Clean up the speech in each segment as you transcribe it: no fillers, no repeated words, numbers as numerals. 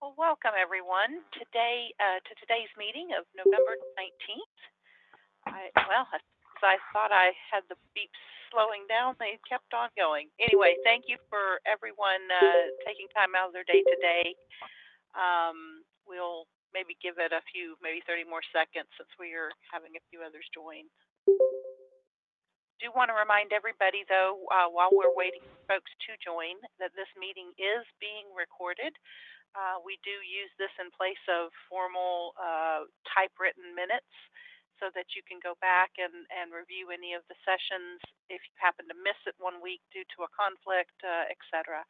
Well, welcome everyone to today's meeting of November 19th. As I thought I had the beeps slowing down, they kept on going. Anyway, thank you for everyone taking time out of their day today. We'll maybe give it a few, maybe 30 more seconds since we are having a few others join. Do want to remind everybody, though, while we're waiting for folks to join, that this meeting is being recorded. We do use this in place of formal typewritten minutes so that you can go back and review any of the sessions if you happen to miss it one week due to a conflict, etc.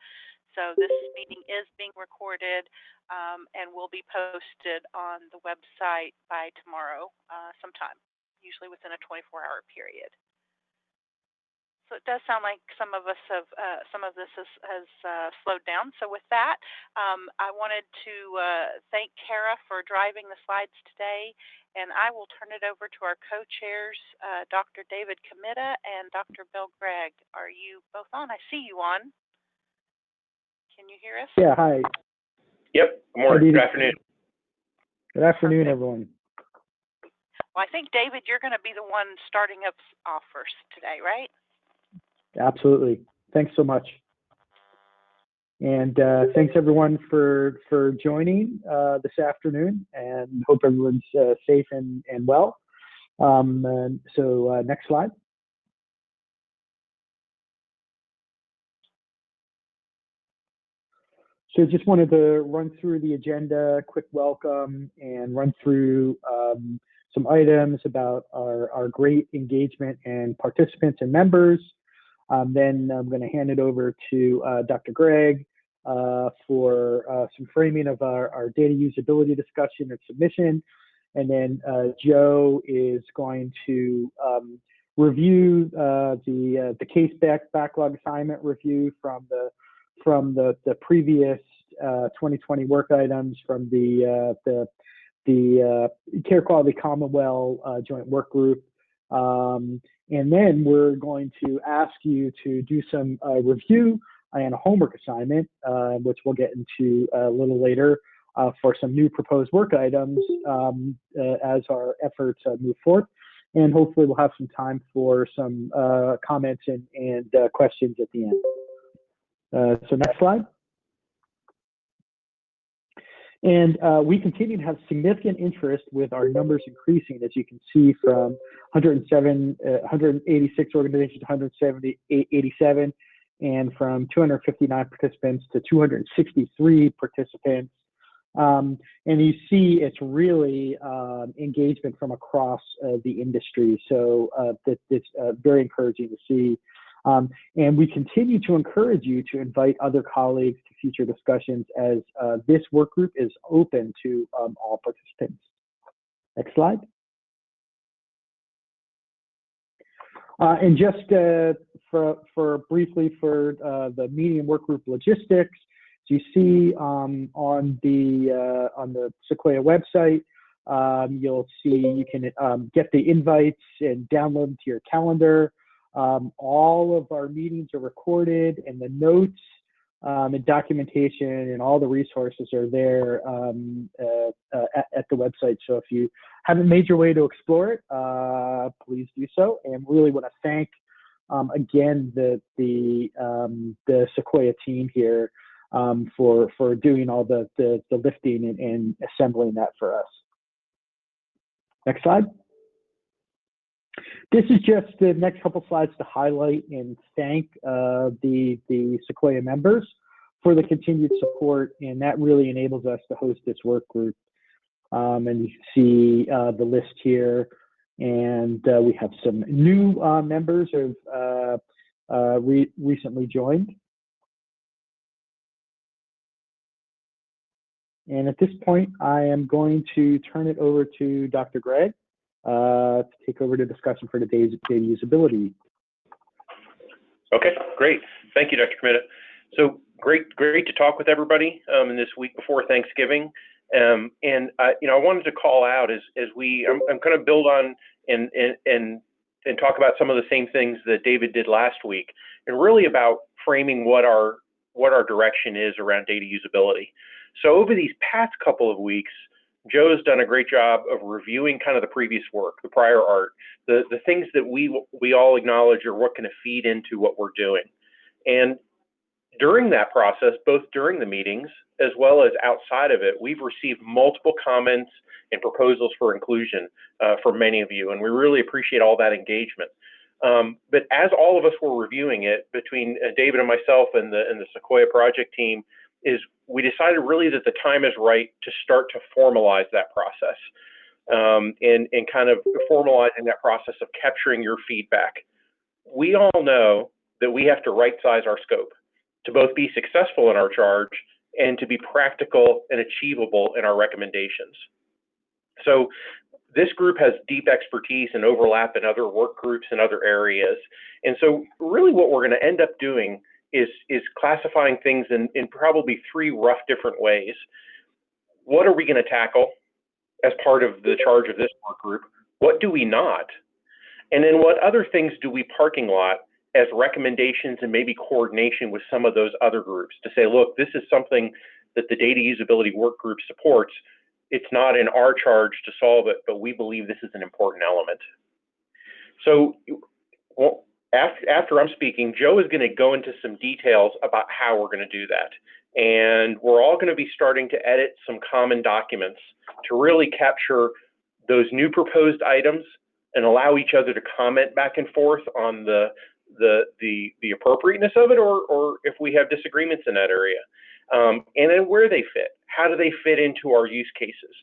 So this meeting is being recorded and will be posted on the website by tomorrow sometime, usually within a 24-hour period. So it does sound like some of this has slowed down. So with that, I wanted to thank Kara for driving the slides today, and I will turn it over to our co-chairs, Dr. David Comita and Dr. Bill Gregg. Are you both on? I see you on. Can you hear us? Yeah, hi. Yep, good morning, good afternoon. Good afternoon, everyone. Well, I think, David, you're going to be the one starting us off first today, right? Absolutely. Thanks so much. And thanks everyone for joining this afternoon, and hope everyone's safe and well. So next slide. So just wanted to run through the agenda, quick welcome, and run through some items about our great engagement and participants and members. Then I'm going to hand it over to Dr. Gregg for some framing of our data usability discussion and submission. And then Joe is going to review the case backlog assignment review from the previous 2020 work items from the Care Quality Commonwealth Joint Work Group. And then we're going to ask you to do some review and a homework assignment, which we'll get into a little later, for some new proposed work items as our efforts move forward. And hopefully we'll have some time for some comments and questions at the end. So next slide. And we continue to have significant interest with our numbers increasing, as you can see, from 186 organizations to 187, and from 259 participants to 263 participants. And you see it's really engagement from across the industry. So it's very encouraging to see. And we continue to encourage you to invite other colleagues to future discussions, as this work group is open to all participants. Next slide. And just for briefly for the meeting work group logistics, so you see on the Sequoia website, you'll see you can get the invites and download them to your calendar. All of our meetings are recorded, and the notes and documentation and all the resources are there at the website. So if you haven't made your way to explore it, please do so. And really want to thank again the Sequoia team here for doing all the lifting and assembling that for us. Next slide. This is just the next couple slides to highlight and thank the Sequoia members for the continued support, and that really enables us to host this work group. And you can see the list here, and we have some new members who have recently joined. And at this point, I am going to turn it over to Dr. Gregg to take over the discussion for today's data usability. Okay, great. Thank you, Dr. Comita. So great to talk with everybody in this week before Thanksgiving. And I wanted to call out as I'm going to build on and talk about some of the same things that David did last week, and really about framing what our what our direction is around data usability. So over these past couple of weeks, Joe's done a great job of reviewing kind of the previous work, the prior art, the things that we all acknowledge are what can feed into what we're doing. And during that process, both during the meetings as well as outside of it, we've received multiple comments and proposals for inclusion from many of you, and we really appreciate all that engagement. But as all of us were reviewing it, between David and myself and the Sequoia project team, we decided really that the time is right to start to formalize that process, and kind of formalizing that process of capturing your feedback. We all know that we have to right-size our scope to both be successful in our charge and to be practical and achievable in our recommendations. So this group has deep expertise and overlap in other work groups and other areas. And so really what we're going to end up doing is classifying things in probably three rough different ways. What are we going to tackle as part of the charge of this work group? What do we not? And then what other things do we parking lot as recommendations and maybe coordination with some of those other groups to say, look, this is something that the data usability work group supports. It's not in our charge to solve it, but we believe this is an important element. So after I'm speaking, Joe is going to go into some details about how we're going to do that. And we're all going to be starting to edit some common documents to really capture those new proposed items and allow each other to comment back and forth on the appropriateness of it, or if we have disagreements in that area, and then where they fit. How do they fit into our use cases?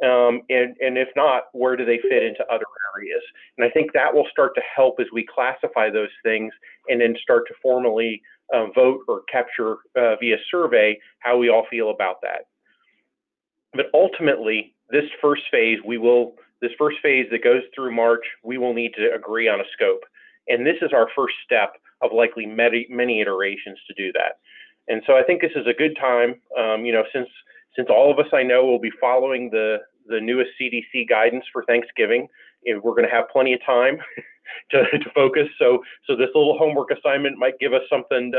And if not, where do they fit into other areas? And I think that will start to help as we classify those things and then start to formally vote or capture via survey how we all feel about that. But ultimately, this first phase that goes through March, we will need to agree on a scope. And this is our first step of likely many iterations to do that. And so I think this is a good time, since all of us I know will be following the newest CDC guidance for Thanksgiving, and we're going to have plenty of time to focus. So this little homework assignment might give us something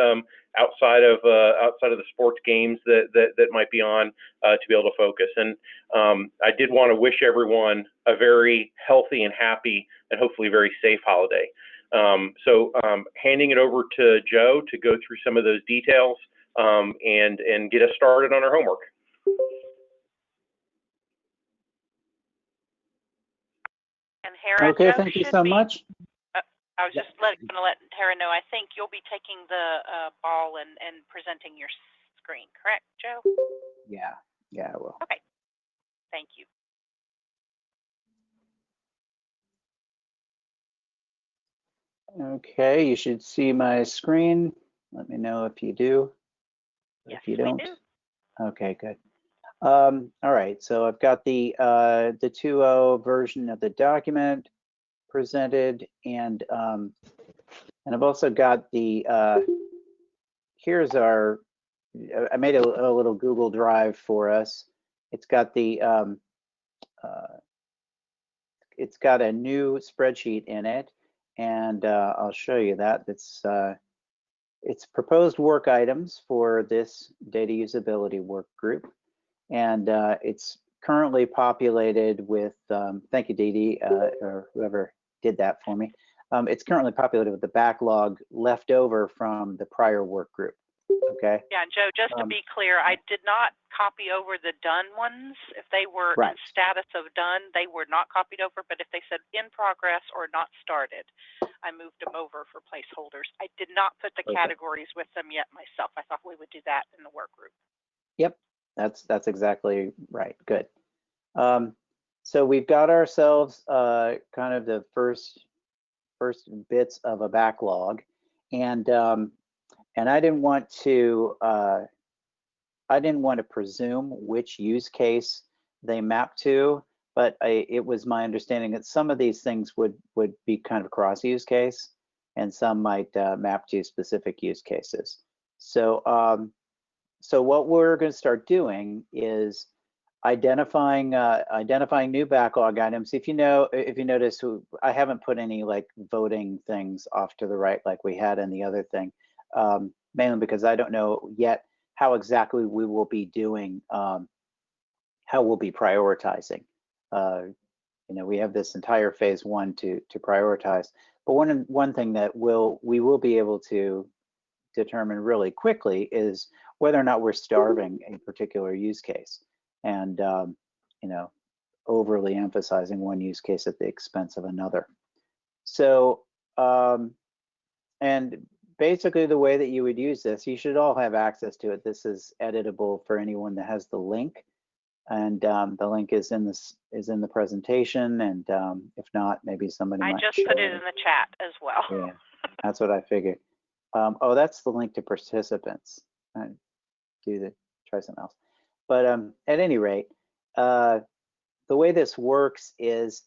outside of the sports games that might be on to be able to focus. And I did want to wish everyone a very healthy and happy and hopefully very safe holiday. So handing it over to Joe to go through some of those details and get us started on our homework. And Hera, okay, Joe thank you so much. I was just going to let Tara know, I think you'll be taking the ball and presenting your screen, correct, Joe? Yeah, I will. Okay, thank you. Okay, you should see my screen. Let me know if you do. Yes, if you don't. we do. Okay, good. All right, so I've got the 2.0 version of the document presented, and I've also got the here's our. I made a little Google Drive for us. It's got the it's got a new spreadsheet in it, and I'll show you that. It's proposed work items for this data usability work group, and it's currently populated with, thank you, Dee Dee, or whoever did that for me. It's currently populated with the backlog left over from the prior work group. Okay. Yeah, and Joe, just to be clear, I did not copy over the done ones. If they were in status of done, they were not copied over, but if they said in progress or not started, I moved them over for placeholders. I did not put the categories with them yet myself. I thought we would do that in the work group. Yep, that's exactly right. Good. So we've got ourselves kind of the first bits of a backlog, and I didn't want to presume which use case they map to, but it was my understanding that some of these things would be kind of cross use case, and some might map to specific use cases. So so what we're going to start doing is identifying new backlog items. If you notice, I haven't put any like voting things off to the right like we had in the other thing. mainly because I don't know yet how exactly we will be doing, how we'll be prioritizing. You know, we have this entire phase 1 to prioritize, but one thing that we will be able to determine really quickly is whether or not we're starving a particular use case, and you know, overly emphasizing one use case at the expense of another. So, and basically the way that you would use this, you should all have access to it. This is editable for anyone that has the link, and the link is in the presentation, and if not, maybe somebody might just put it in the chat as well. Yeah, that's what I figured. Oh, that's the link to participants. Try something else. But at any rate, the way this works is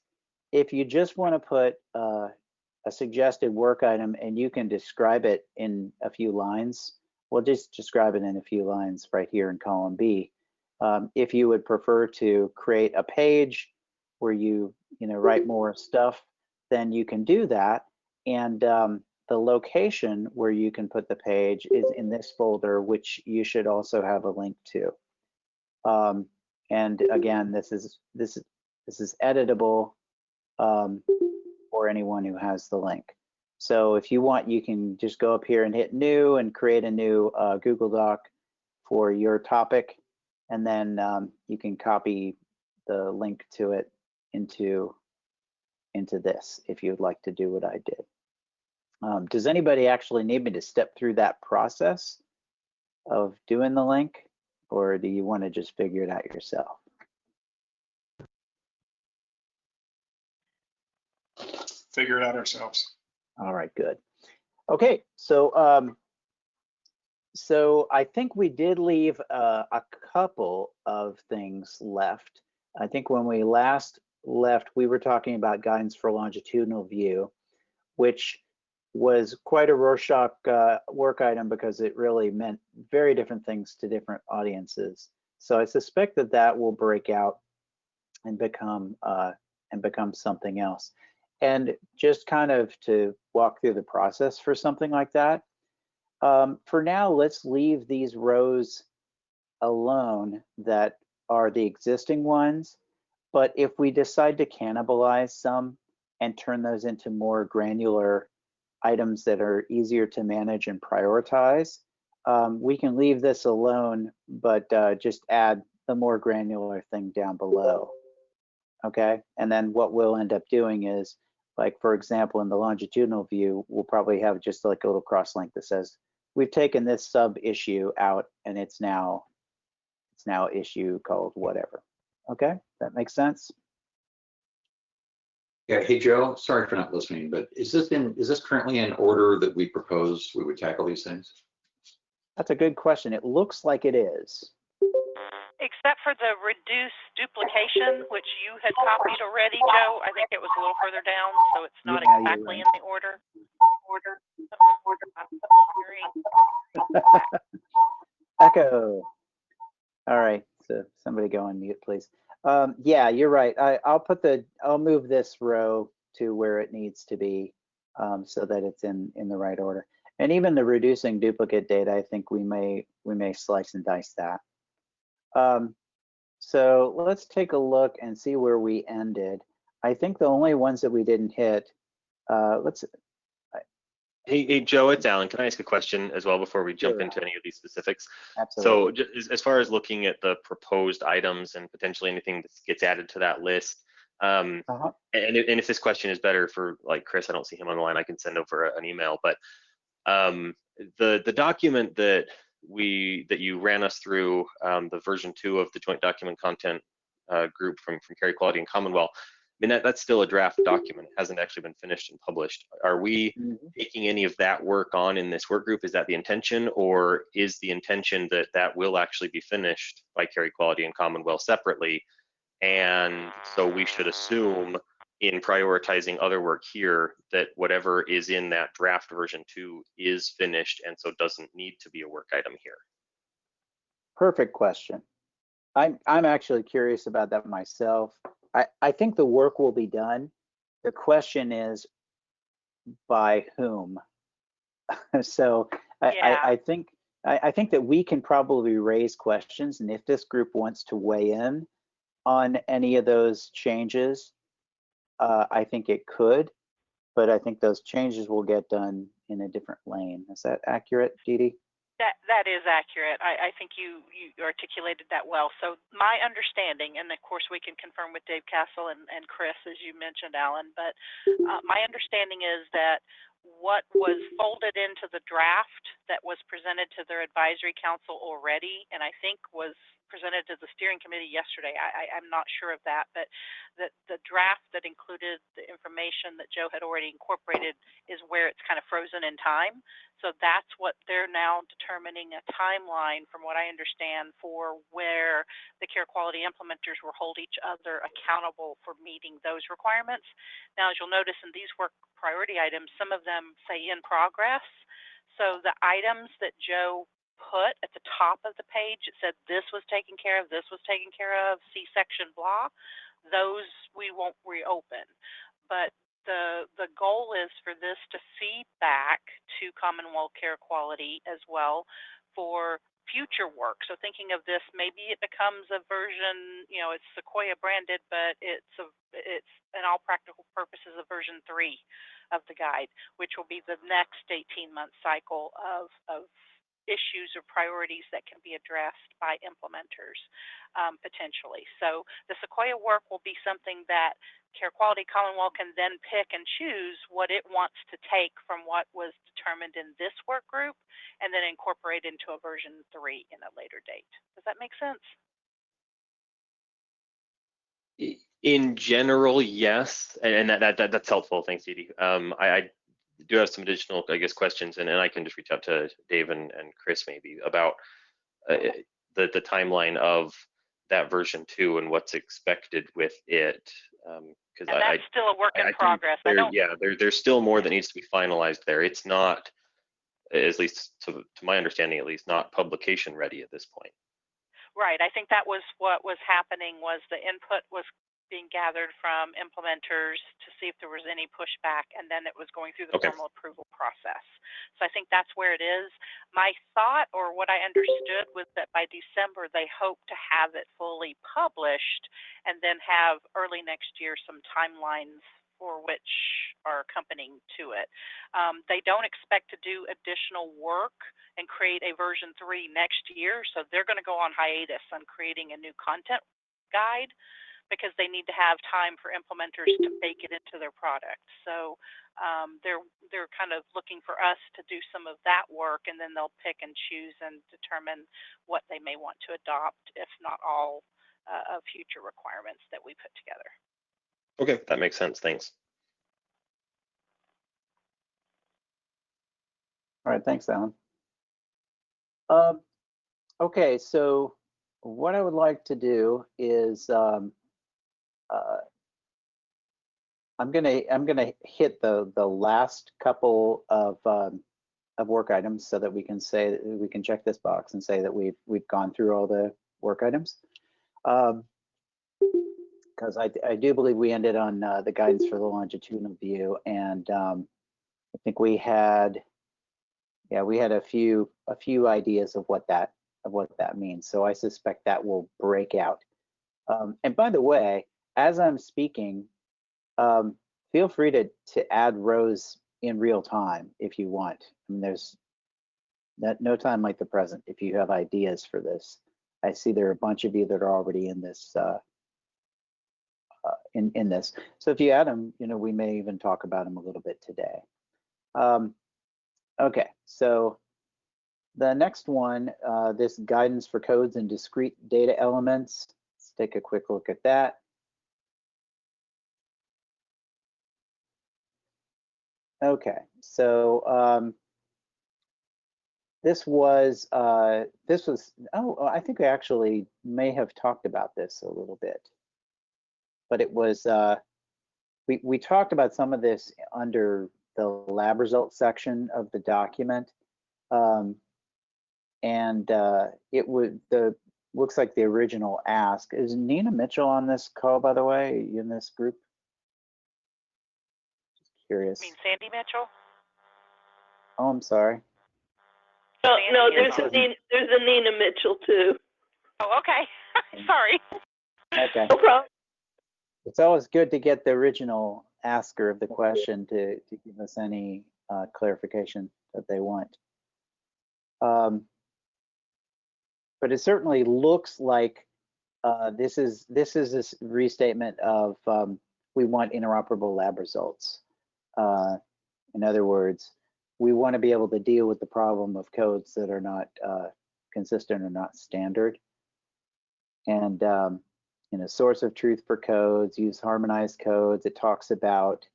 if you just want to put a suggested work item and you can describe it in a few lines, we'll just describe it in a few lines right here in column B. If you would prefer to create a page where you write more stuff, then you can do that. And the location where you can put the page is in this folder, which you should also have a link to. And again, this is editable for anyone who has the link. So if you want, you can just go up here and hit new and create a new Google Doc for your topic, and then you can copy the link to it into this if you'd like to do what I did. Does anybody actually need me to step through that process of doing the link, or do you want to just figure it out yourself? Figure it out ourselves. All right, good. Okay, so so I think we did leave a couple of things left. I think when we last left, we were talking about guidance for longitudinal view, which was quite a Rorschach work item because it really meant very different things to different audiences. So I suspect that that will break out and become something else. And just kind of to walk through the process for something like that, for now, let's leave these rows alone that are the existing ones. But if we decide to cannibalize some and turn those into more granular items that are easier to manage and prioritize, we can leave this alone, but just add the more granular thing down below. Okay, and then what we'll end up doing is, like, for example, in the longitudinal view, we'll probably have just like a little cross link that says, we've taken this sub issue out and it's now issue called whatever. Okay, that makes sense? Yeah, hey Joe, sorry for not listening, but is this currently in order that we propose we would tackle these things? That's a good question. It looks like it is. Except for the reduce duplication, which you had copied already, Joe. I think it was a little further down, so it's not exactly in the order. Echo. All right, so somebody go on mute, please. Yeah, you're right. I'll move this row to where it needs to be, so that it's in the right order. And even the reducing duplicate data, I think we may slice and dice that. So let's take a look and see where we ended. I think the only ones that we didn't hit, Hey, Joe, it's Alan. Can I ask a question as well before we jump into any of these specifics? Absolutely. So as far as looking at the proposed items and potentially anything that gets added to that list, and if this question is better for like Chris, I don't see him on the line, I can send over an email, but the document that you ran us through, the version 2 of the joint document content group from Carey Quality and Commonwealth, I mean, that's still a draft document. It hasn't actually been finished and published. Are we taking any of that work on in this work group? Is that the intention, or is the intention that that will actually be finished by Carey Quality and Commonwealth separately? And so we should assume in prioritizing other work here that whatever is in that draft version 2 is finished and so doesn't need to be a work item here. Perfect question. I'm actually curious about that myself. I think the work will be done. The question is by whom? So I think that we can probably raise questions, and if this group wants to weigh in on any of those changes, I think it could, but I think those changes will get done in a different lane. Is that accurate, Dee Dee? That is accurate. I think you articulated that well. So my understanding, and of course we can confirm with Dave Castle and Chris, as you mentioned, Alan, but my understanding is that what was folded into the draft that was presented to their advisory council already, and I think was presented to the steering committee yesterday, I'm not sure of that, but the draft that included the information that Joe had already incorporated is where it's kind of frozen in time. So that's what they're now determining a timeline, from what I understand, for where the care quality implementers will hold each other accountable for meeting those requirements. Now, as you'll notice in these work priority items, some of them say in progress. So the items that Joe put at the top of the page, it said this was taken care of, this was taken care of, see section blah, those we won't reopen. But the goal is for this to feed back to Commonwealth Care Quality as well for future work. So thinking of this, maybe it becomes a version, it's Sequoia branded, but it's in all practical purposes a version 3 of the guide, which will be the next 18-month cycle of issues or priorities that can be addressed by implementers potentially. So the Sequoia work will be something that Care Quality Commonwealth can then pick and choose what it wants to take from what was determined in this work group and then incorporate into a version 3 in a later date. Does that make sense? In general, yes, and that's helpful. Thanks, Dee Dee. I do have some additional, I guess, questions, and I can just reach out to Dave and Chris maybe about the timeline of that version 2 and what's expected with it. Because that's still a work in progress. There's still more that needs to be finalized there. It's not, at least to my understanding, at least not publication ready at this point. Right. I think that was what was happening, was the input was being gathered from implementers to see if there was any pushback, and then it was going through the formal approval process. So I think that's where it is. My thought, or what I understood, was that by December they hope to have it fully published and then have early next year some timelines for which are accompanying to it. They don't expect to do additional work and create a version 3 next year, so they're going to go on hiatus on creating a new content guide, because they need to have time for implementers to bake it into their product. So they're kind of looking for us to do some of that work, and then they'll pick and choose and determine what they may want to adopt, if not all, of future requirements that we put together. Okay, that makes sense. Thanks. All right, thanks, Alan. Okay, so what I would like to do is I'm gonna hit the last couple of work items so that we can say that we can check this box and say that we've gone through all the work items. Because I do believe we ended on the guidance for the longitudinal view, and I think we had a few ideas of what that means. So I suspect that will break out. And by the way, as I'm speaking, feel free to add rows in real time if you want. I mean, there's no time like the present if you have ideas for this. I see there are a bunch of you that are already in this. In this, so if you add them, we may even talk about them a little bit today. Okay, so the next one, this guidance for codes and discrete data elements. Let's take a quick look at that. Okay, so this was I think we actually may have talked about this a little bit, but it was we talked about some of this under the lab results section of the document, and it would looks like the original ask. Is Nina Mitchell on this call, by the way, in this group? Just curious. You mean Sandy Mitchell? Oh, I'm sorry. No, there's a Nina Mitchell too. Oh, okay. Sorry. Okay. No problem. It's always good to get the original asker of the question to give us any clarification that they want. But it certainly looks like this is this restatement of we want interoperable lab results. In other words, we want to be able to deal with the problem of codes that are not consistent or not standard. And source of truth for codes, use harmonized codes. It talks about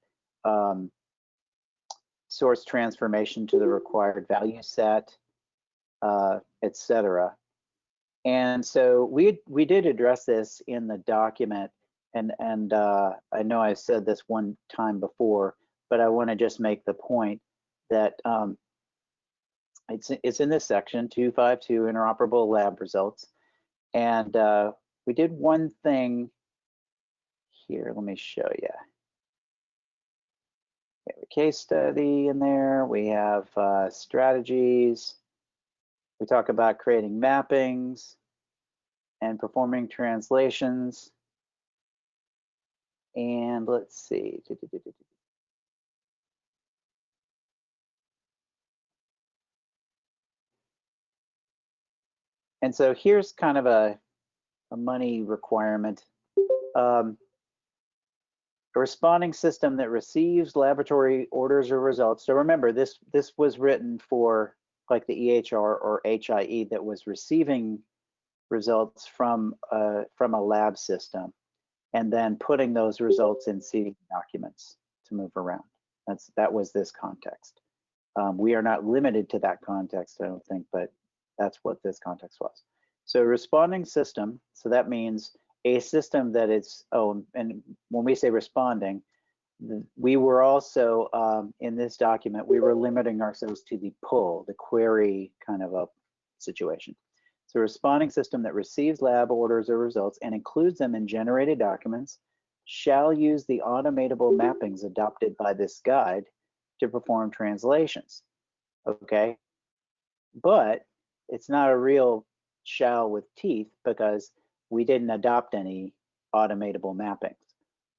source transformation to the required value set, etc. And so we did address this in the document, and I know I said this one time before, but I want to just make the point that it's in this section 252 interoperable lab results, and we did one thing here. Let me show you. We have a case study in there. We have strategies. We talk about creating mappings and performing translations. And let's see. And so here's kind of a money requirement. A responding system that receives laboratory orders or results. So remember, this was written for like the EHR or HIE that was receiving results from a lab system and then putting those results in CD documents to move around. That was this context. We are not limited to that context, I don't think, but that's what this context was. So responding system, so that means a system that is, and when we say responding, we were also, in this document, we were limiting ourselves to the pull, the query kind of a situation. So a responding system that receives lab orders or results and includes them in generated documents shall use the automatable mappings adopted by this guide to perform translations, okay? But it's not a real shall with teeth because we didn't adopt any automatable mappings.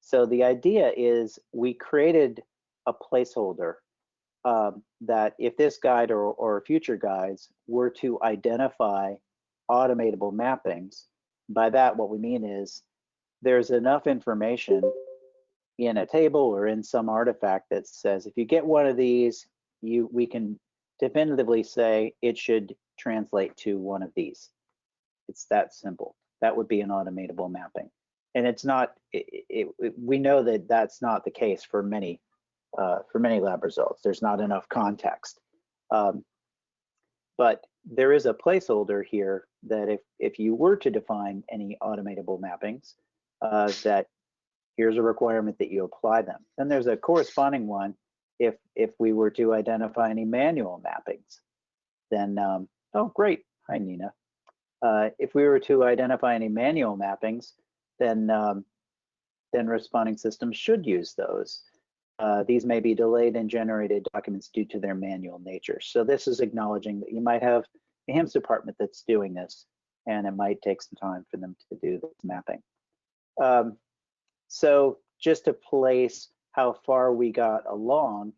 So the idea is we created a placeholder that if this guide or future guides were to identify automatable mappings, by that what we mean is there's enough information in a table or in some artifact that says if you get one of these, we can definitively say it should translate to one of these. It's that simple. That would be an automatable mapping. And it's not, we know that that's not the case for many lab results. There's not enough context. But there is a placeholder here that if you were to define any automatable mappings, that here's a requirement that you apply them. Then there's a corresponding one if we were to identify any manual mappings. Then, oh great, hi Nina. If we were to identify any manual mappings, then responding systems should use those. These may be delayed in generated documents due to their manual nature. So this is acknowledging that you might have a HIMSS department that's doing this, and it might take some time for them to do this mapping. So just to place how far we got along,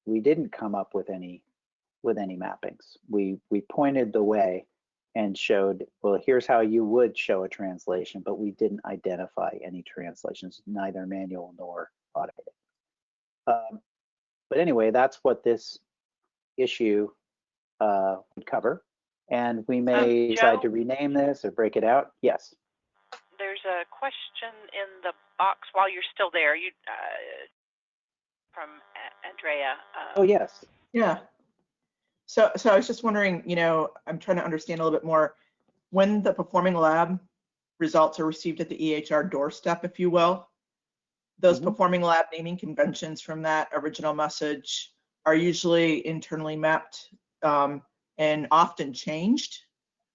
we didn't come up with any mappings. We pointed the way and showed, well, here's how you would show a translation, but we didn't identify any translations, neither manual nor automated. But anyway, that's what this issue would cover. And we may decide to rename this or break it out. Yes. There's a question in the box while you're still there. You from Andrea. Oh, yes. Yeah. So I was just wondering, I'm trying to understand a little bit more. When the performing lab results are received at the EHR doorstep, if you will, those performing lab naming conventions from that original message are usually internally mapped and often changed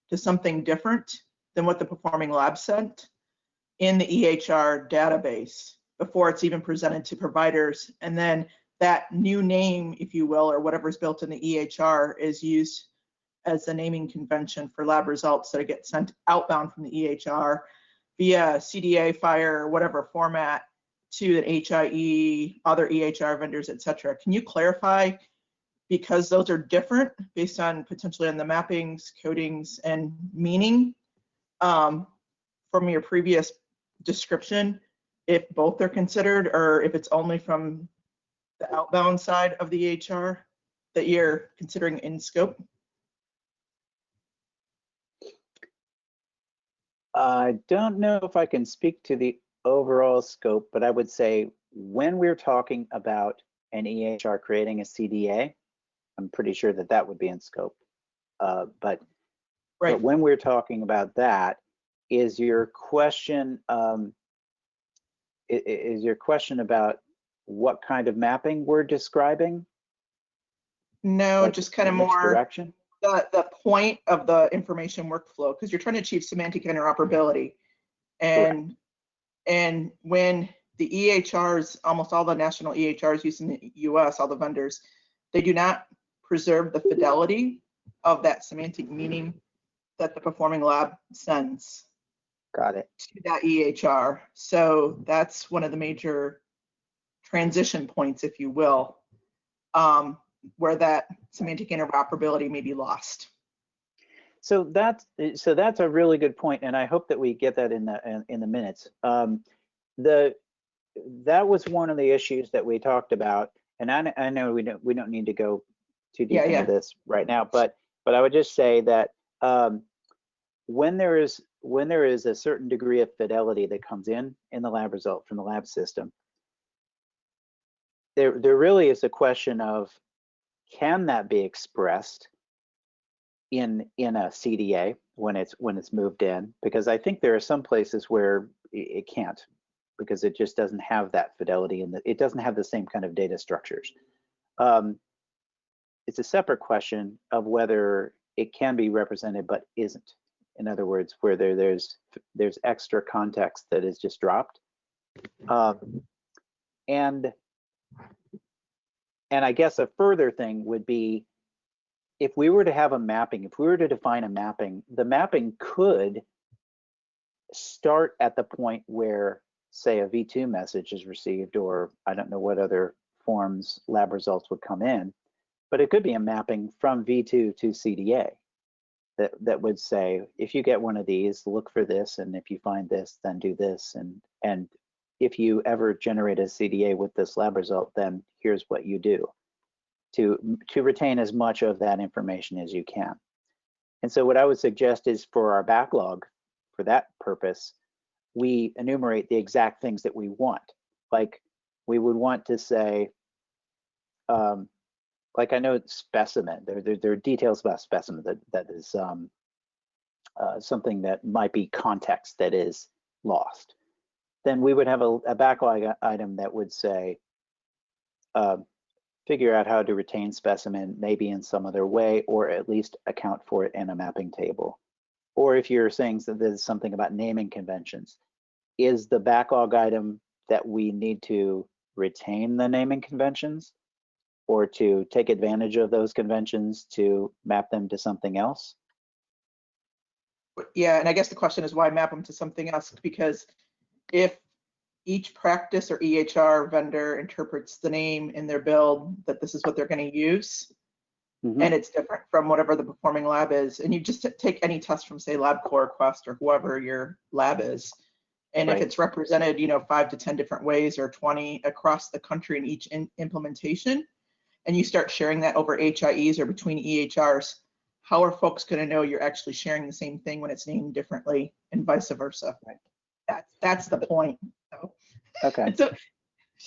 to something different than what the performing lab sent in the EHR database before it's even presented to providers. And then that new name, if you will, or whatever's built in the EHR is used as the naming convention for lab results that get sent outbound from the EHR via CDA, FHIR, or whatever format to an HIE, other EHR vendors, et cetera. Can you clarify, because those are different based on potentially on the mappings, codings, and meaning from your previous description, if both are considered or if it's only from the outbound side of the EHR that you're considering in scope? I don't know if I can speak to the overall scope, but I would say when we're talking about an EHR creating a CDA, I'm pretty sure that that would be in scope. But when we're talking about that, is your question about what kind of mapping we're describing? No, Like just kind of in which more direction? the point of the information workflow, because you're trying to achieve semantic interoperability. And when the EHRs, almost all the national EHRs used in the US, all the vendors, they do not preserve the fidelity of that semantic meaning that the performing lab sends. Got it. To that EHR. So that's one of the major transition points, if you will, where that semantic interoperability may be lost. So that's a really good point, and I hope that we get that in the minutes. That was one of the issues that we talked about, and I know we don't need to go too deep into this right now, but I would just say that when there is a certain degree of fidelity that comes in the lab result from the lab system, there really is a question of, can that be expressed in a CDA when it's moved in? Because I think there are some places where it can't, because it just doesn't have that fidelity and it doesn't have the same kind of data structures. It's a separate question of whether it can be represented but isn't. In other words, where there's extra context that is just dropped. And I guess a further thing would be, if we were to have a mapping, if we were to define a mapping, the mapping could start at the point where, say, a V2 message is received, or I don't know what other forms lab results would come in, but it could be a mapping from V2 to CDA that would say, if you get one of these, look for this, and if you find this, then do this, and if you ever generate a CDA with this lab result, then here's what you do to retain as much of that information as you can. And so what I would suggest is, for our backlog, for that purpose, we enumerate the exact things that we want. Like, we would want to say, like, I know specimen, there are details about specimen that is something that might be context that is lost. Then we would have a backlog item that would say, figure out how to retain specimen, maybe in some other way, or at least account for it in a mapping table. Or if you're saying that there's something about naming conventions, is the backlog item that we need to retain the naming conventions, or to take advantage of those conventions to map them to something else? Yeah, and I guess the question is, why map them to something else? Because if each practice or EHR vendor interprets the name in their build that this is what they're going to use, and it's different from whatever the performing lab is, and you just take any test from, say, LabCorp, Quest, or whoever your lab is, and if it's represented, 5 to 10 different ways, or 20 across the country in each implementation, and you start sharing that over HIEs or between EHRs, how are folks going to know you're actually sharing the same thing when it's named differently, and vice versa? That's the point. Okay.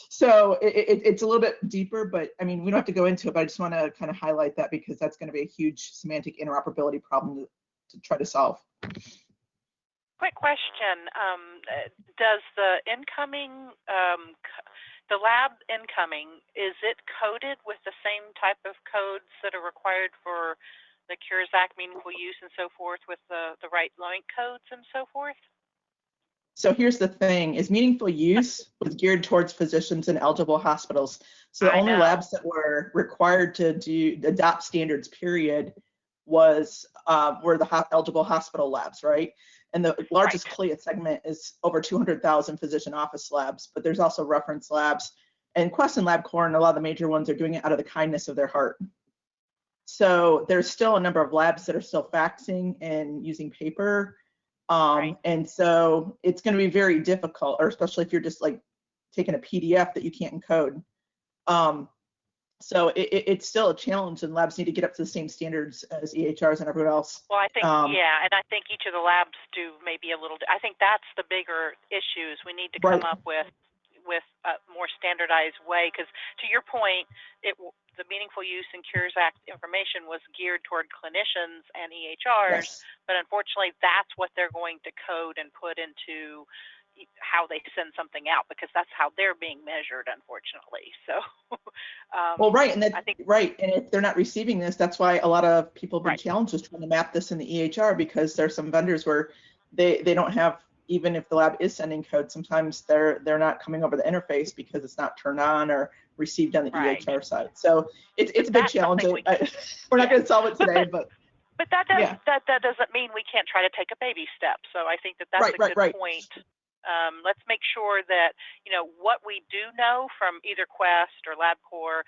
So it's a little bit deeper, but I mean, we don't have to go into it, but I just want to kind of highlight that, because that's going to be a huge semantic interoperability problem to try to solve. Quick question, does the incoming, the lab incoming, is it coded with the same type of codes that are required for the Cures Act, meaningful use, and so forth, with the right link codes and so forth? So here's the thing, is meaningful use was geared towards physicians and eligible hospitals. So the only labs that were required to adopt standards, period, was were the eligible hospital labs, right? And the largest CLIA segment is over 200,000 physician office labs, but there's also reference labs. And Quest and LabCorp and a lot of the major ones are doing it out of the kindness of their heart. So there's still a number of labs that are still faxing and using paper. And so it's going to be very difficult, or especially if you're just like taking a PDF that you can't encode. So it's still a challenge, and labs need to get up to the same standards as EHRs and everyone else. Well, I think, yeah, and I think each of the labs do maybe a little, I think that's the bigger issue, is we need to come up with a more standardized way, because to your point, the Meaningful Use and Cures Act information was geared toward clinicians and EHRs, but unfortunately that's what they're going to code and put into how they send something out, because that's how they're being measured, unfortunately. So well, right, and that, I think, right, and if they're not receiving this, that's why a lot of people have been challenged with trying to map this in the EHR, because there's some vendors where they don't have, even if the lab is sending code, sometimes they're not coming over the interface because it's not turned on or received on the EHR side. So it's a big challenge. We're not going to solve it today, but that doesn't mean we can't try to take a baby step. So I think that's a good point. Let's make sure that, what we do know from either Quest or LabCorp,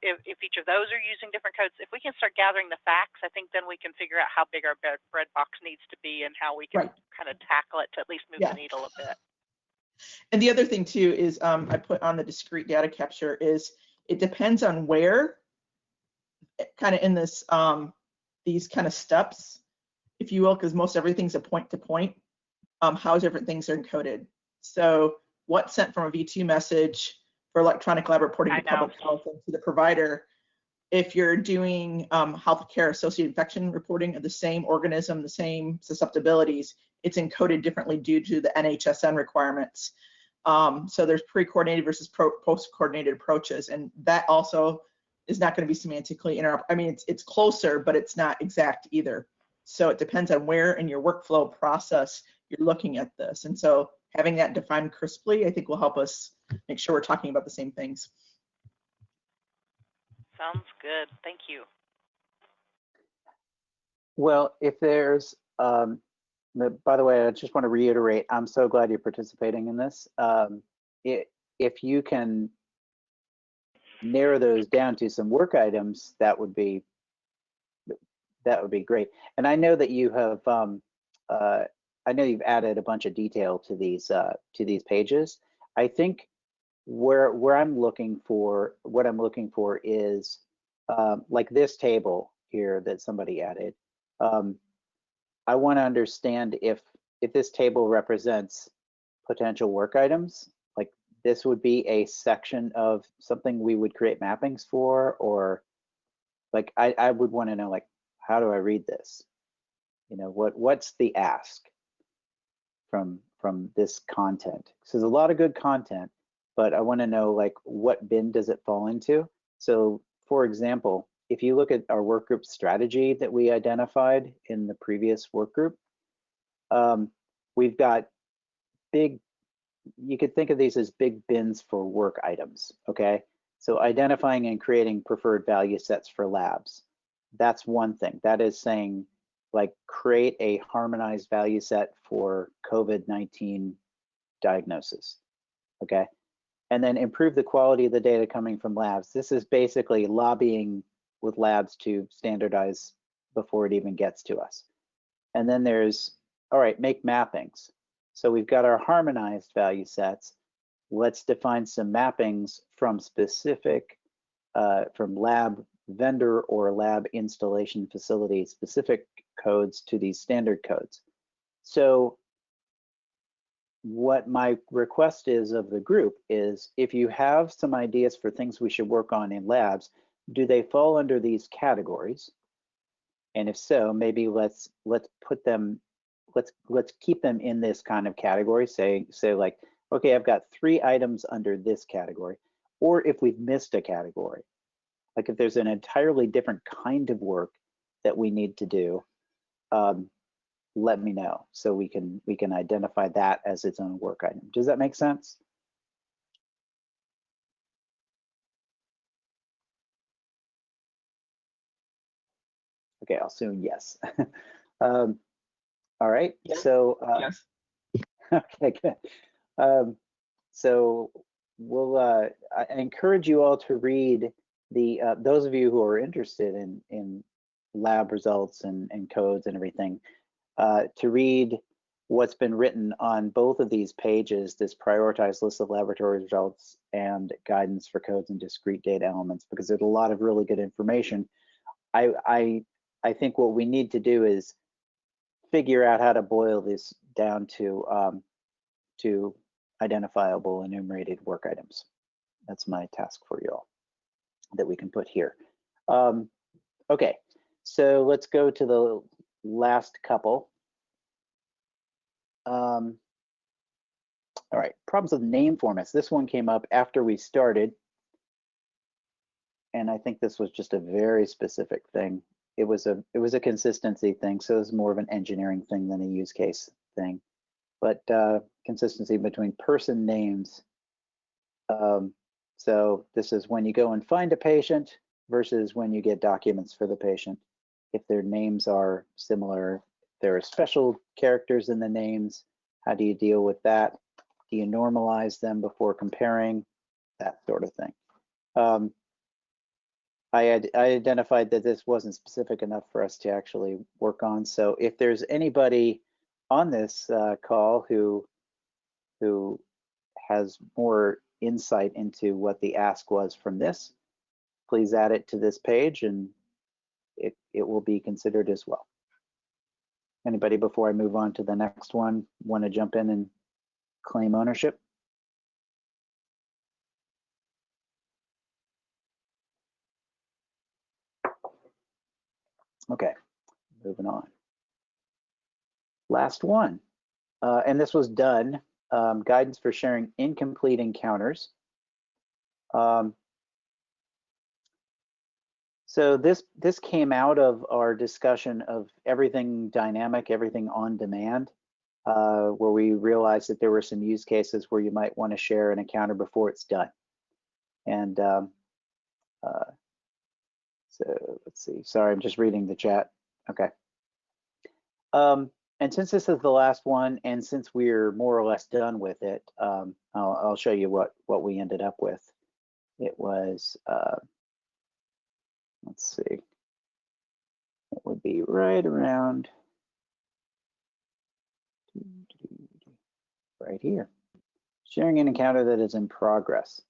if each of those are using different codes, if we can start gathering the facts, I think then we can figure out how big our bread box needs to be and how we can kind of tackle it to at least move the needle a bit. And the other thing too is I put on the discrete data capture is it depends on where, kind of in this these kind of steps, if you will, because most everything's a point to point. How different things are encoded. So what's sent from a V2 message for electronic lab reporting to public health and to the provider, if you're doing healthcare associated infection reporting of the same organism, the same susceptibilities, it's encoded differently due to the NHSN requirements. So there's pre-coordinated versus post-coordinated approaches, and that also is not going to be semantically interoperable. I mean, it's closer, but it's not exact either. So it depends on where in your workflow process you're looking at this. And so having that defined crisply, I think will help us make sure we're talking about the same things. Sounds good. Thank you. Well, if there's, by the way, I just want to reiterate, I'm so glad you're participating in this. If you can narrow those down to some work items, that would be great. And I know that you have, I know you've added a bunch of detail to these pages. I think where I'm looking for, what I'm looking for is like this table here that somebody added. I want to understand if this table represents potential work items, like this would be a section of something we would create mappings for, or like I would want to know, like, how do I read this? What's the ask from this content? So there's a lot of good content, but I want to know, like, what bin does it fall into? So for example, if you look at our workgroup strategy that we identified in the previous workgroup, we've got big, you could think of these as big bins for work items, okay? So identifying and creating preferred value sets for labs. That's one thing. That is saying, like, create a harmonized value set for COVID-19 diagnosis, okay? And then improve the quality of the data coming from labs. This is basically lobbying with labs to standardize before it even gets to us. And then there's, all right, make mappings. So we've got our harmonized value sets. Let's define some mappings from specific, from lab vendor or lab installation facility specific codes to these standard codes. So what my request is of the group is, if you have some ideas for things we should work on in labs, do they fall under these categories? And if so, maybe let's put them, let's keep them in this kind of category. Say like, okay, I've got 3 items under this category. Or if we've missed a category, like if there's an entirely different kind of work that we need to do, let me know so we can identify that as its own work item. Does that make sense? Okay, I'll assume yes. All right, Yes. so Yes. okay, good. So we'll I encourage you all to read the those of you who are interested in lab results and codes and everything, to read what's been written on both of these pages, this prioritized list of laboratory results and guidance for codes and discrete data elements, because there's a lot of really good information. I think what we need to do is figure out how to boil this down to identifiable enumerated work items. That's my task for you all that we can put here. Okay, so let's go to the last couple. All right, problems with name formats. This one came up after we started, and I think this was just a very specific thing. It was a consistency thing, so it's more of an engineering thing than a use case thing. But consistency between person names. So this is when you go and find a patient versus when you get documents for the patient. If their names are similar, there are special characters in the names. How do you deal with that? Do you normalize them before comparing? That sort of thing. I identified that this wasn't specific enough for us to actually work on. So if there's anybody on this call who has more insight into what the ask was from this, please add it to this page and it will be considered as well. Anybody before I move on to the next one want to jump in and claim ownership? Okay, moving on. Last one, and this was done, guidance for sharing incomplete encounters. So this came out of our discussion of everything dynamic, everything on demand, where we realized that there were some use cases where you might want to share an encounter before it's done. And so let's see, sorry, I'm just reading the chat. Okay. And since this is the last one, and since we're more or less done with it, I'll show you what we ended up with. It was, let's see, it would be right around, right here, sharing an encounter that is in progress.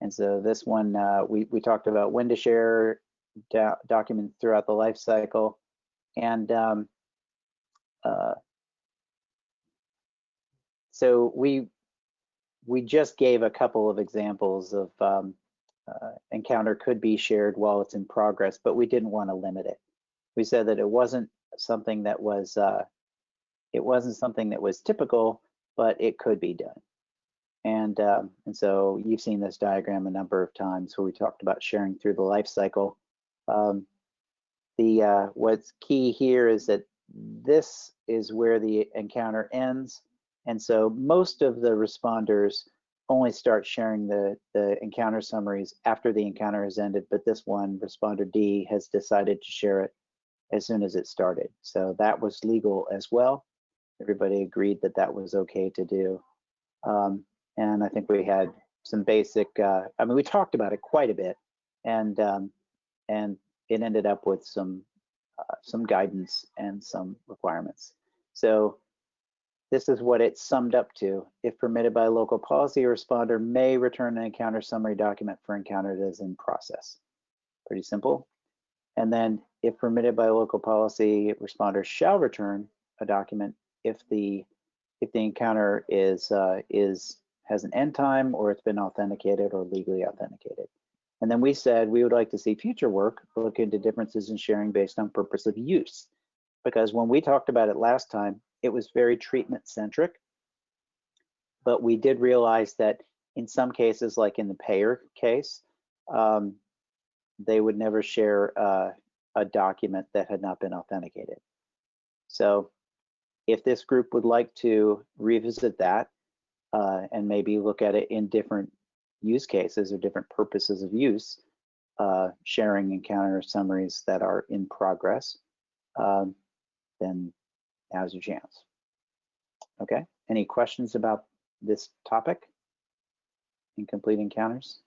And so this one, we talked about when to share documents throughout the life cycle. And so we just gave a couple of examples of encounter could be shared while it's in progress, but we didn't want to limit it. We said that it wasn't something that was typical, but it could be done. And so you've seen this diagram a number of times where we talked about sharing through the life cycle. What's key here is that this is where the encounter ends. And so most of the responders only start sharing the encounter summaries after the encounter has ended, but this one, responder D, has decided to share it as soon as it started. So that was legal as well. Everybody agreed that that was okay to do. And I think we had some basic, I mean, we talked about it quite a bit, and it ended up with some guidance and some requirements. So this is what it summed up to. If permitted by local policy, a responder may return an encounter summary document for encounter that is in process. Pretty simple. And then if permitted by local policy, responders shall return a document if the encounter has an end time, or it's been authenticated or legally authenticated. And then we said we would like to see future work look into differences in sharing based on purpose of use. Because when we talked about it last time, it was very treatment centric. But we did realize that in some cases, like in the payer case, they would never share a document that had not been authenticated. So If this group would like to revisit that and maybe look at it in different use cases or different purposes of use, sharing encounter summaries that are in progress, then now's your chance. Okay, any questions about this topic? Incomplete encounters?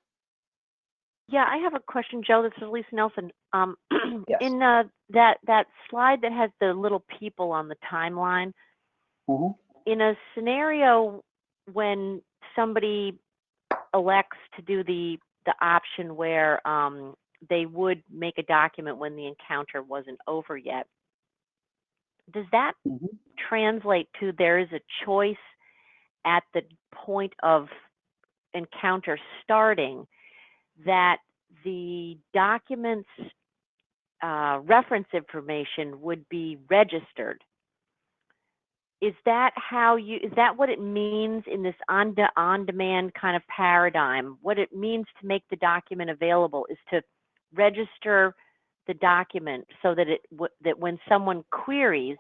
Yeah, I have a question, Joe. This is Lisa Nelson. Yes. In that slide that has the little people on the timeline, in a scenario when somebody elects to do the option where they would make a document when the encounter wasn't over yet, does that translate to there is a choice at the point of encounter starting that the document's reference information would be registered? Is that what it means in this on-demand kind of paradigm? What it means to make the document available is to register the document so that that when someone queries,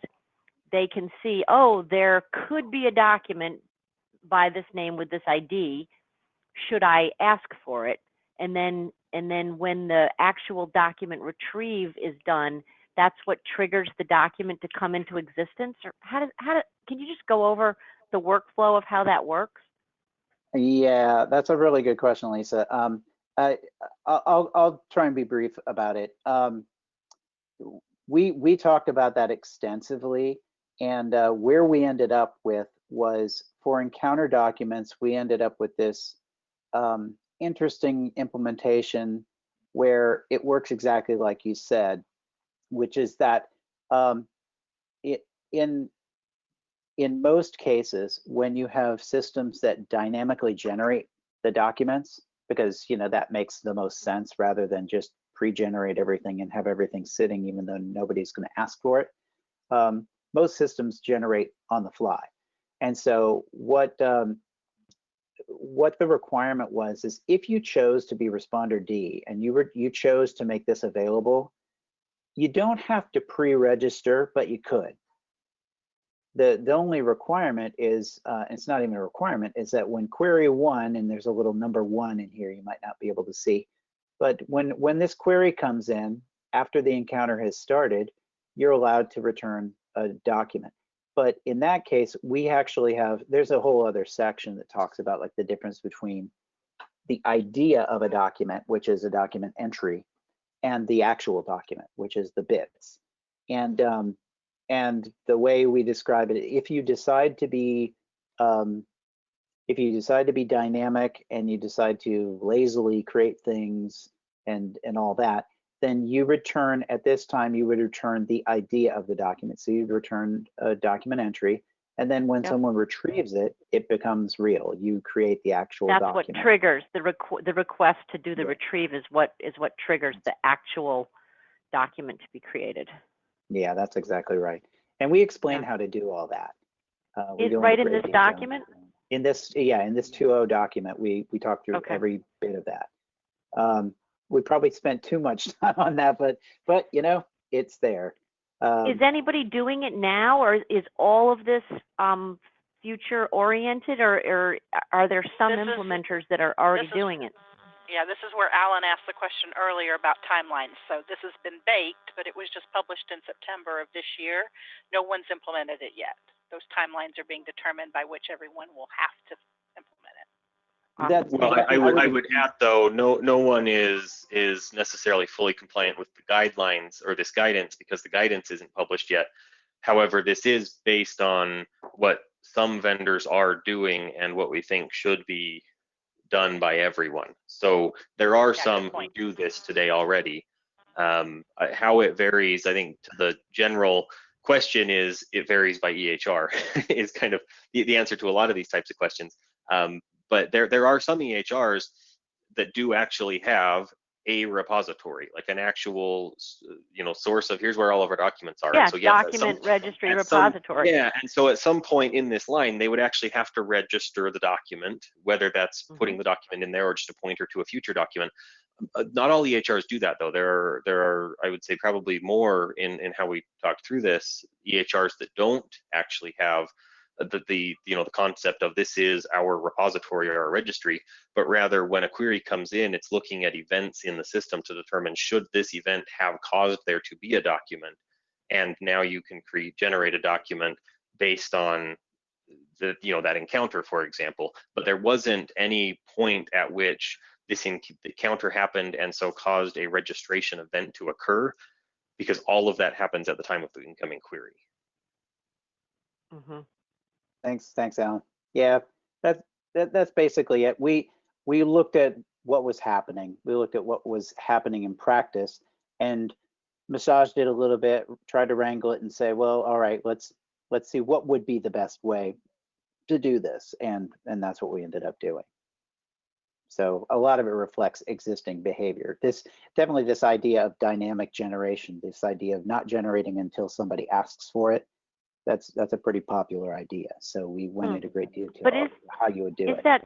they can see, oh, there could be a document by this name with this ID. Should I ask for it? And then when the actual document retrieve is done, that's what triggers the document to come into existence? Or can you just go over the workflow of how that works? Yeah, that's a really good question, Lisa. I'll try and be brief about it. We talked about that extensively, and where we ended up with was for encounter documents, we ended up with this interesting implementation where it works exactly like you said, which is that in most cases, when you have systems that dynamically generate the documents, because that makes the most sense rather than just pre-generate everything and have everything sitting even though nobody's going to ask for it. Most systems generate on the fly. And so what the requirement was is if you chose to be responder D and you chose to make this available, you don't have to pre-register, but you could. The only requirement is, it's not even a requirement, is that when query 1, and there's a little number 1 in here you might not be able to see, but when this query comes in after the encounter has started, you're allowed to return a document. But in that case, we actually have, there's a whole other section that talks about like the difference between the idea of a document, which is a document entry, and the actual document, which is the bits. And the way we describe it, if you decide to be dynamic and you decide to lazily create things and all that, then you return, at this time, you would return the idea of the document. So you'd return a document entry, and then when someone retrieves it, it becomes real. You create the actual document. That's what triggers the request to do the retrieve is what triggers the actual document to be created. Yeah, that's exactly right. And we explain how to do all that. Is right in this document? In this 2.0 document, we talk through every bit of that. We probably spent too much time on that, but it's there. Is anybody doing it now, or is all of this future oriented, or are there some implementers that are already doing it? Yeah, this is where Alan asked the question earlier about timelines. So this has been baked, but it was just published in September of this year. No one's implemented it yet. Those timelines are being determined by which everyone will have to implement it. Well, I would add though, no one is necessarily fully compliant with the guidelines or this guidance because the guidance isn't published yet. However, this is based on what some vendors are doing and what we think should be done by everyone. So there are some who do this today already. How it varies, I think the general question is it varies by EHR is kind of the answer to a lot of these types of questions. But there are some EHRs that do actually have a repository, like an actual, source of here's where all of our documents are. Yeah, so yes, document registry repository. And so at some point in this line, they would actually have to register the document, whether that's putting the document in there or just a pointer to a future document. Not all EHRs do that though. There are I would say probably more in how we talked through this EHRs that don't actually have the concept of this is our repository or our registry, but rather when a query comes in, it's looking at events in the system to determine should this event have caused there to be a document, and now you can generate a document based on that encounter, for example. But there wasn't any point at which this encounter happened and so caused a registration event to occur, because all of that happens at the time of the incoming query. Mm-hmm. Thanks, Alan. Yeah, that's basically it. We looked at what was happening. We looked at what was happening in practice and massaged it a little bit, tried to wrangle it and say, well, all right, let's see what would be the best way to do this, and that's what we ended up doing. So a lot of it reflects existing behavior. This idea of dynamic generation, this idea of not generating until somebody asks for it, that's a pretty popular idea. So we went into great detail of how you would do it. Is that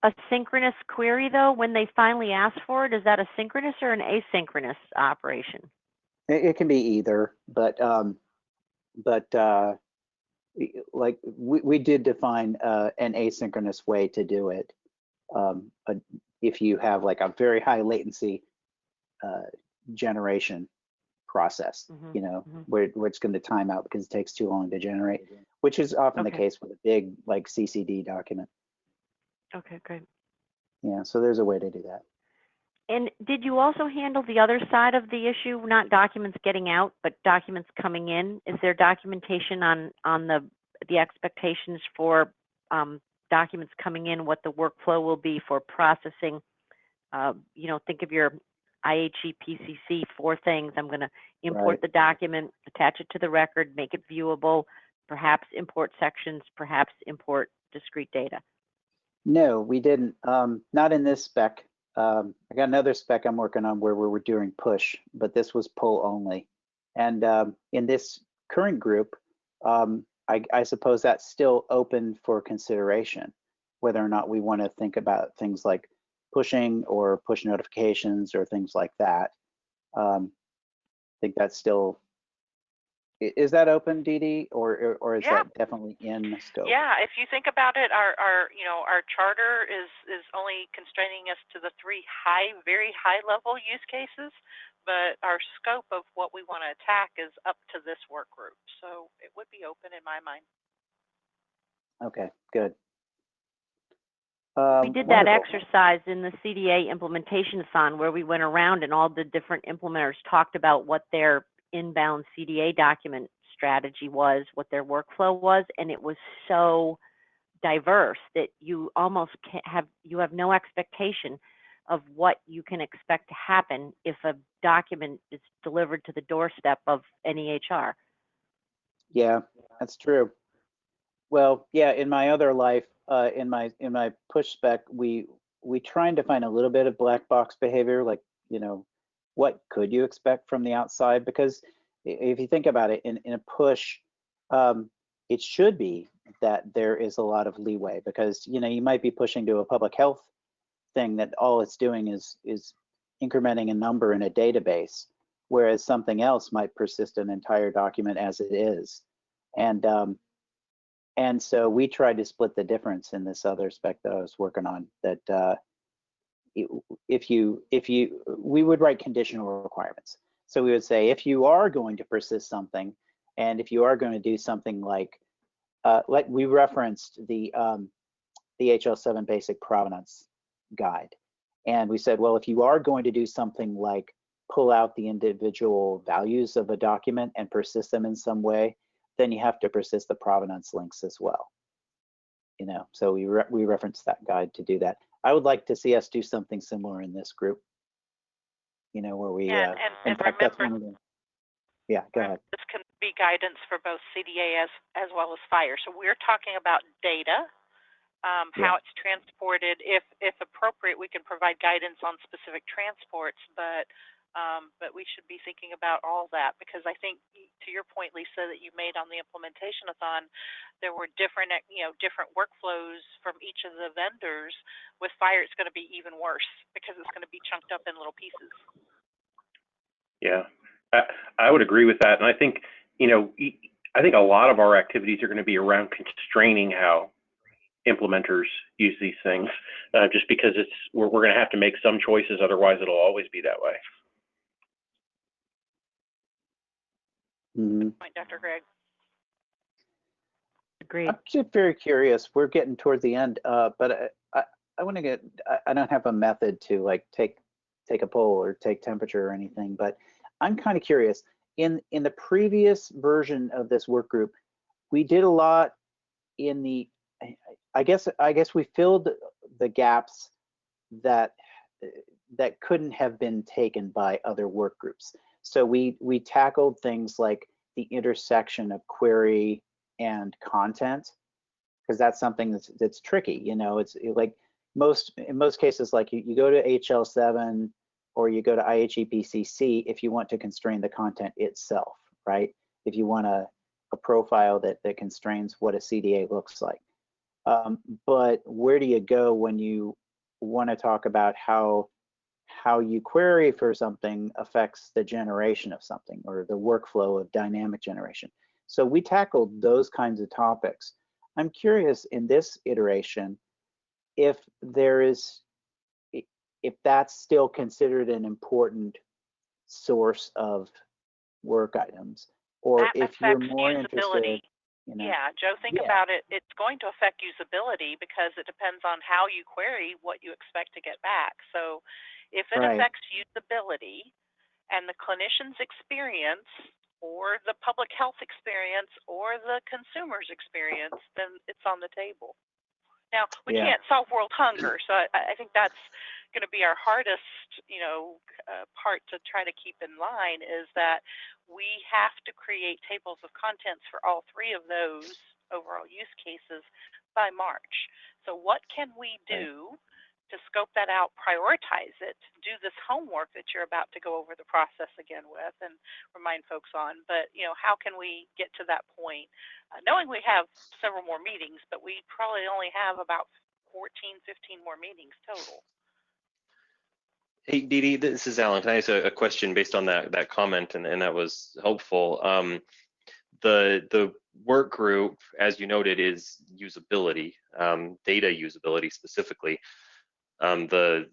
a synchronous query though? When they finally ask for it, is that a synchronous or an asynchronous operation? It can be either, but like we did define an asynchronous way to do it. If you have like a very high latency generation process, where it's going to time out because it takes too long to generate, which is often the case with a big like CCD document. Okay, great. Yeah, so there's a way to do that. And did you also handle the other side of the issue, not documents getting out, but documents coming in? Is there documentation on the expectations for documents coming in, what the workflow will be for processing? Think of your IHE PCC 4 things. I'm going to import the document, attach it to the record, make it viewable, perhaps import sections, perhaps import discrete data. No, we didn't. Not in this spec. I got another spec I'm working on where we're doing push, but this was pull only. And in this current group, I suppose that's still open for consideration, whether or not we want to think about things like pushing or push notifications or things like that. I think that's still, is that open, Dee Dee, or is that definitely in scope? Yeah, if you think about it, our charter is only constraining us to the 3 very high level use cases, but our scope of what we want to attack is up to this work group. So it would be open in my mind. Okay, good. We did that exercise in the CDA implementation-a-thon where we went around and all the different implementers talked about what their inbound CDA document strategy was, what their workflow was, and it was so diverse that you almost have no expectation of what you can expect to happen if a document is delivered to the doorstep of an EHR. Yeah, that's true. Well, yeah, in my other life, in my push spec, we trying to find a little bit of black box behavior, like, what could you expect from the outside? Because if you think about it, in a push, it should be that there is a lot of leeway, because you might be pushing to a public health thing that all it's doing is incrementing a number in a database, whereas something else might persist an entire document as it is. And so we tried to split the difference in this other spec that I was working on, that we would write conditional requirements. So we would say, if you are going to persist something, and if you are going to do something like we referenced the HL7 basic provenance guide. And we said, well, if you are going to do something like pull out the individual values of a document and persist them in some way, then you have to persist the provenance links as well. So we referenced that guide to do that. I would like to see us do something similar in this group, where we, and in fact, that's one of the, yeah, go ahead. This can be guidance for both CDA as well as FHIR. So we're talking about data, how it's transported. If appropriate, we can provide guidance on specific transports, but But we should be thinking about all that, because I think, to your point, Lisa, that you made on the implementation-a-thon, there were different, different workflows from each of the vendors. With fire, it's going to be even worse because it's going to be chunked up in little pieces. Yeah, I would agree with that. And I think, I think a lot of our activities are going to be around constraining how implementers use these things, just because we're going to have to make some choices, otherwise it'll always be that way. Point, Dr. Greg. Agreed. I'm just very curious. We're getting toward the end, but I want to get. I don't have a method to like take a poll or take temperature or anything, but I'm kind of curious. In the previous version of this work group, we did a lot in the. I guess we filled the gaps that couldn't have been taken by other work groups. So we tackled things like the intersection of query and content, because that's something that's tricky. It's like in most cases, like you go to HL7 or you go to IHEPCC if you want to constrain the content itself, right? If you want a profile that constrains what a CDA looks like. But where do you go when you want to talk about how you query for something affects the generation of something, or the workflow of dynamic generation? So we tackled those kinds of topics. I'm curious in this iteration if that's still considered an important source of work items, or That if you're affects more usability. interested. Yeah, Joe, think about it. It's going to affect usability because it depends on how you query what you expect to get back. So if it affects usability and the clinician's experience, or the public health experience, or the consumer's experience, then it's on the table. Now, we can't solve world hunger, so I think that's going to be our hardest, part to try to keep in line, is that we have to create tables of contents for all three of those overall use cases by March. So what can we do to scope that out, prioritize it, do this homework that you're about to go over the process again with and remind folks on, but how can we get to that point, knowing we have several more meetings, but we probably only have about 14, 15 more meetings total. Hey, Dee Dee, this is Alan. Can I ask a question based on that comment, and that was helpful. The work group, as you noted, is usability, data usability specifically. The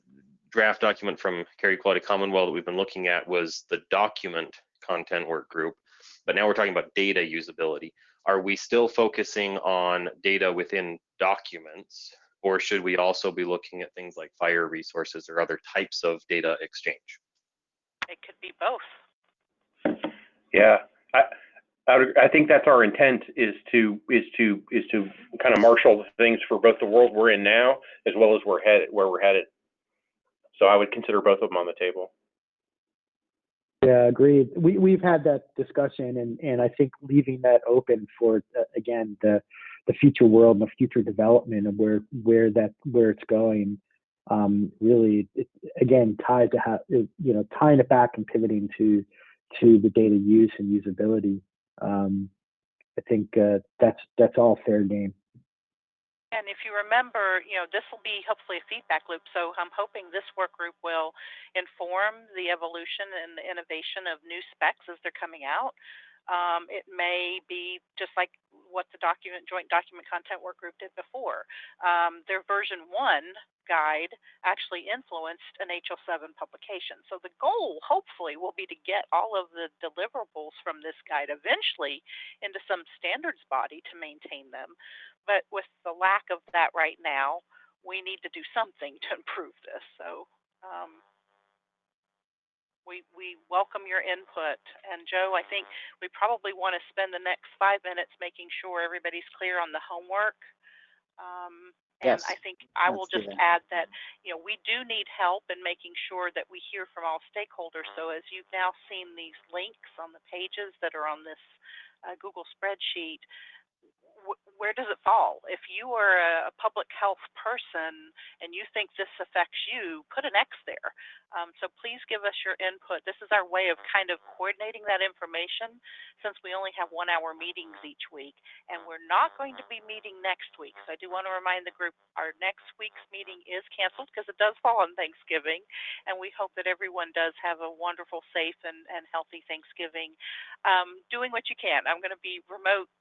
draft document from Carrier Quality Commonwealth that we've been looking at was the document content work group, but now we're talking about data usability. Are we still focusing on data within documents, or should we also be looking at things like fire resources or other types of data exchange? It could be both. Yeah, I think that's our intent, is to kind of marshal things for both the world we're in now as well as where we're headed. So I would consider both of them on the table. Yeah, agreed. We've had that discussion, and I think leaving that open for again the future world and the future development of where it's going, really again ties to how, tying it back and pivoting to the data use and usability. I think that's all fair game. And if you remember, this will be hopefully a feedback loop. So I'm hoping this work group will inform the evolution and the innovation of new specs as they're coming out. It may be just like what the joint document content work group did before. Their version 1 guide actually influenced an HL7 publication. So the goal, hopefully, will be to get all of the deliverables from this guide eventually into some standards body to maintain them. But with the lack of that right now, we need to do something to improve this. So we welcome your input. And Joe, I think we probably want to spend the next 5 minutes making sure everybody's clear on the homework. And I think I will just add that, we do need help in making sure that we hear from all stakeholders. So as you've now seen these links on the pages that are on this Google spreadsheet, where does it fall? If you are a public health person and you think this affects you, put an X there. So please give us your input. This is our way of kind of coordinating that information, since we only have 1 hour meetings each week, and we're not going to be meeting next week. So I do want to remind the group our next week's meeting is canceled because it does fall on Thanksgiving, and we hope that everyone does have a wonderful, safe, and healthy Thanksgiving. Doing what you can. I'm going to be remote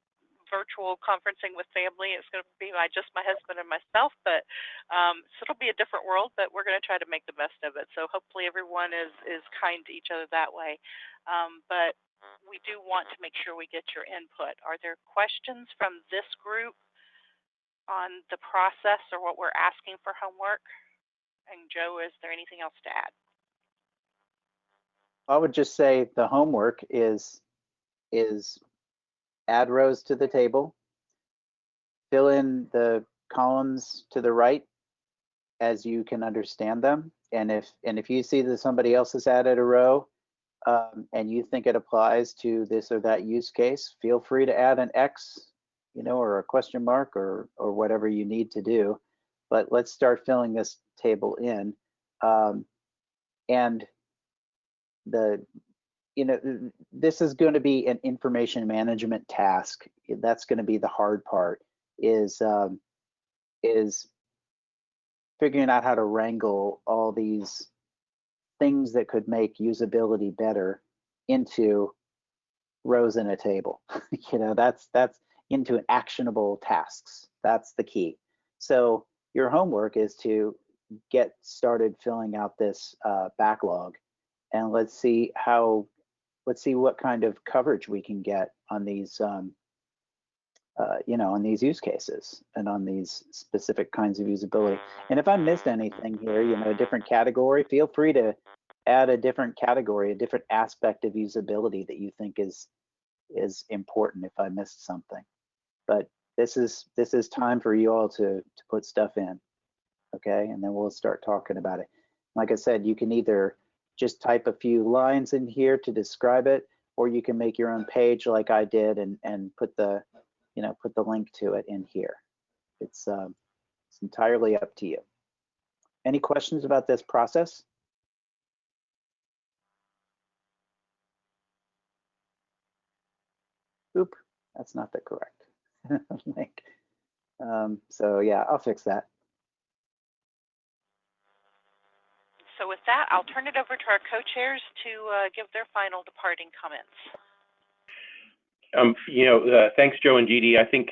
virtual conferencing with family. It's going to be just my husband and myself, but so it'll be a different world, but we're going to try to make the best of it. So hopefully everyone is kind to each other that way. But we do want to make sure we get your input. Are there questions from this group on the process or what we're asking for homework? And Joe, is there anything else to add? I would just say the homework is add rows to the table, fill in the columns to the right as you can understand them. And if you see that somebody else has added a row and you think it applies to this or that use case, feel free to add an X, or a question mark or whatever you need to do. But let's start filling this table in. And this is going to be an information management task. That's going to be the hard part, is figuring out how to wrangle all these things that could make usability better into rows in a table. That's into actionable tasks. That's the key. So your homework is to get started filling out this backlog, and let's see what kind of coverage we can get on these, on these use cases and on these specific kinds of usability. And if I missed anything here, a different category, feel free to add a different category, a different aspect of usability that you think is important if I missed something. But this is time for you all to put stuff in, okay? And then we'll start talking about it. Like I said, you can either just type a few lines in here to describe it, or you can make your own page like I did and put the link to it in here. It's entirely up to you. Any questions about this process? Oop, that's not the correct link. So yeah, I'll fix that. So with that, I'll turn it over to our co-chairs to give their final departing comments. Thanks, Joe and Dee Dee. I think,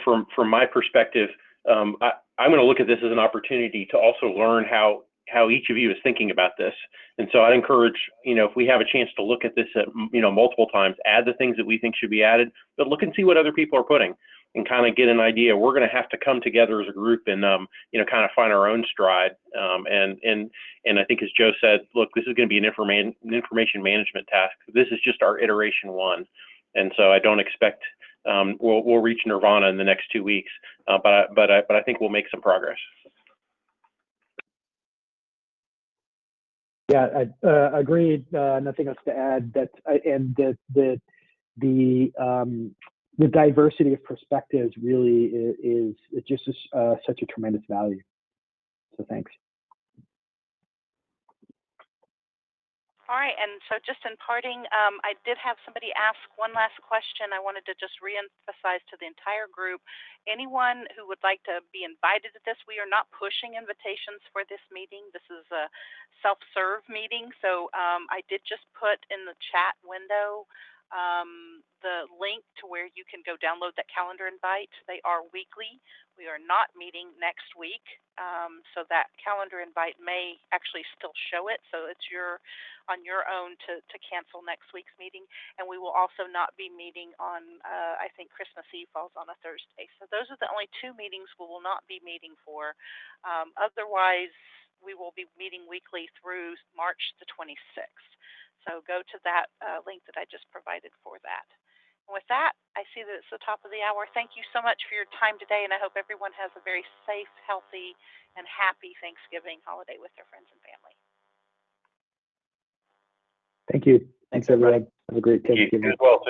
from my perspective, I'm going to look at this as an opportunity to also learn how each of you is thinking about this. And so I'd encourage, if we have a chance to look at this multiple times, add the things that we think should be added, but look and see what other people are putting and kind of get an idea. We're going to have to come together as a group and, kind of find our own stride. And I think, as Joe said, look, this is going to be an information management task. This is just our iteration 1. And so I don't expect we'll reach nirvana in the next 2 weeks, but I think we'll make some progress. Yeah, I agreed. Nothing else to add. And the diversity of perspectives really is just such a tremendous value. So thanks. All right, and so just in parting, I did have somebody ask one last question. I wanted to just reemphasize to the entire group, anyone who would like to be invited to this, we are not pushing invitations for this meeting. This is a self-serve meeting, so I did just put in the chat window the link to where you can go download that calendar invite. They are weekly. We are not meeting next week, so that calendar invite may actually still show it, so it's on your own to cancel next week's meeting. And we will also not be meeting on, I think Christmas Eve falls on a Thursday. So those are the only 2 meetings we will not be meeting for. Otherwise, we will be meeting weekly through March the 26th. So go to that link that I just provided for that. And with that, I see that it's the top of the hour. Thank you so much for your time today, and I hope everyone has a very safe, healthy, and happy Thanksgiving holiday with their friends and family. Thank you. Thanks, everyone. Have a great Thanksgiving. You as well, too.